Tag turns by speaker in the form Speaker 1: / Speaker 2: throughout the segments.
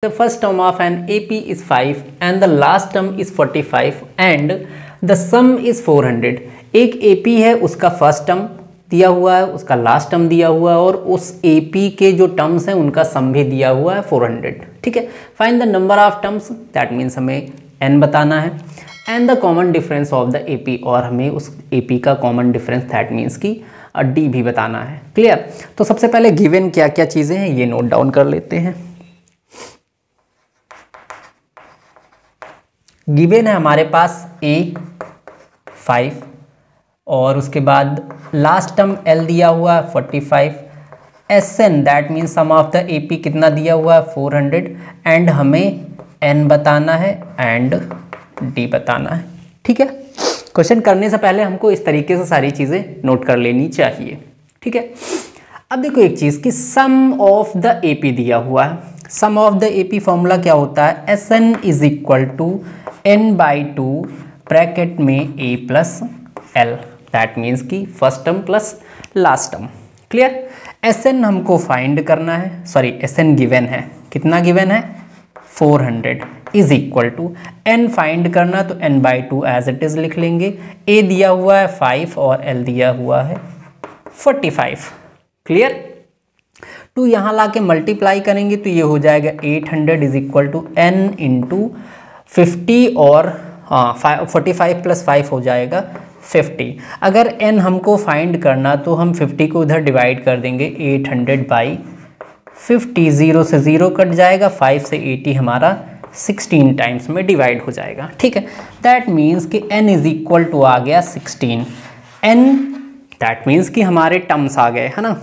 Speaker 1: The first term of an AP is 5 and the last term is 45 and the sum is 400। एक AP है, उसका first term दिया हुआ है, उसका लास्ट टर्म दिया हुआ है और उस AP के जो टर्म्स हैं उनका सम भी दिया हुआ है 400। ठीक है, find the number of terms, that means हमें n बताना है, and the common difference of the AP, और हमें उस AP का कॉमन डिफरेंस दैट मीन्स की D भी बताना है। क्लियर? तो सबसे पहले गिवन क्या क्या चीज़ें हैं ये नोट डाउन कर लेते हैं। गिवन है हमारे पास A 5 और उसके बाद लास्ट टर्म L दिया हुआ है 45, SN that means sum of the AP कितना दिया हुआ है 400, एंड हमें N बताना है एंड D बताना है। ठीक है, क्वेश्चन करने से पहले हमको इस तरीके से सारी चीज़ें नोट कर लेनी चाहिए। ठीक है, अब देखो एक चीज़ कि सम ऑफ द AP दिया हुआ है। Sum of the AP formula क्या होता है? SN is equal to n/2 bracket में A plus L, that means की first term plus last term. Clear? SN हमको फाइंड करना है, सॉरी SN गिवन है, कितना गिवन है 400 is equal to n find करना तो n/2 एज इट इज लिख लेंगे। A दिया हुआ है 5 और L दिया हुआ है 45। क्लियर? टू यहाँ ला के मल्टीप्लाई करेंगे तो ये हो जाएगा 800 is equal to n into 50 और 45 प्लस 5 हो जाएगा 50। अगर n हमको फाइंड करना तो हम 50 को इधर डिवाइड कर देंगे 800 बाई 50, 0 से 0 कट जाएगा, 5 से 80 हमारा 16 टाइम्स में डिवाइड हो जाएगा। ठीक है, दैट मीन्स कि n इज इक्वल टू आ गया 16। n दैट मीन्स कि हमारे टर्म्स आ गए, है ना।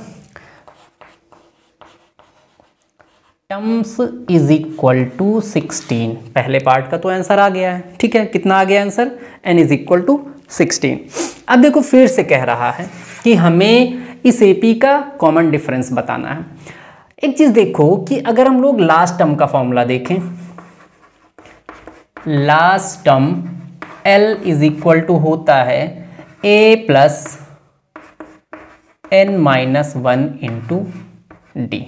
Speaker 1: टर्म्स इज इक्वल टू 16, पहले पार्ट का तो आंसर आ गया है। ठीक है, कितना आ गया answer? n is equal to 16। अब देखो फिर से कह रहा है कि हमें इस AP का कॉमन डिफरेंस बताना है। एक चीज़ देखो कि अगर हम लोग लास्ट टर्म का फॉर्मूला देखें, last term L is equal to होता है A plus n-1 into D।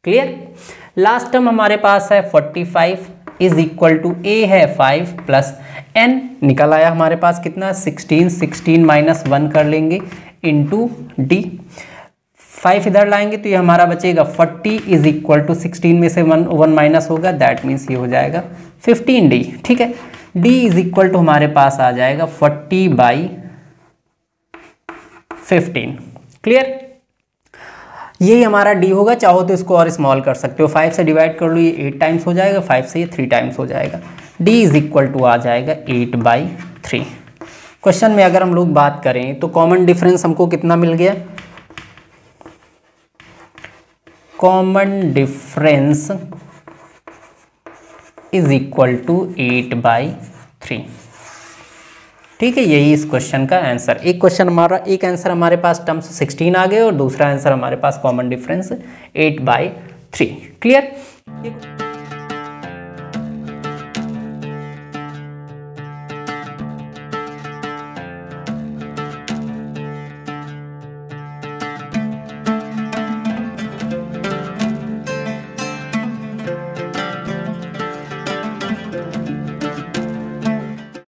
Speaker 1: Clear? Last term हमारे पास है 45 इज इक्वल टू A है 5 प्लस n निकल आया हमारे पास कितना 16 माइनस 1 कर लेंगे इंटू D। 5 इधर लाएंगे तो ये हमारा बचेगा 40 इज इक्वल टू 16 में से 1 माइनस होगा, दैट मीन्स ये हो जाएगा 15D। ठीक है, D इज इक्वल टू हमारे पास आ जाएगा 40/15। क्लियर? यही हमारा D होगा। चाहो तो इसको और स्मॉल कर सकते हो, 5 से डिवाइड कर लो, ये 8 टाइम्स हो जाएगा, 5 से ये 3 टाइम्स हो जाएगा। D इज इक्वल टू आ जाएगा 8/3। क्वेश्चन में अगर हम लोग बात करें तो कॉमन डिफरेंस हमको कितना मिल गया? Common difference is equal to 8/3। ठीक है, यही इस क्वेश्चन का आंसर। एक आंसर हमारे पास टर्म्स 16 आ गए और दूसरा आंसर हमारे पास कॉमन डिफरेंस 8/3। क्लियर?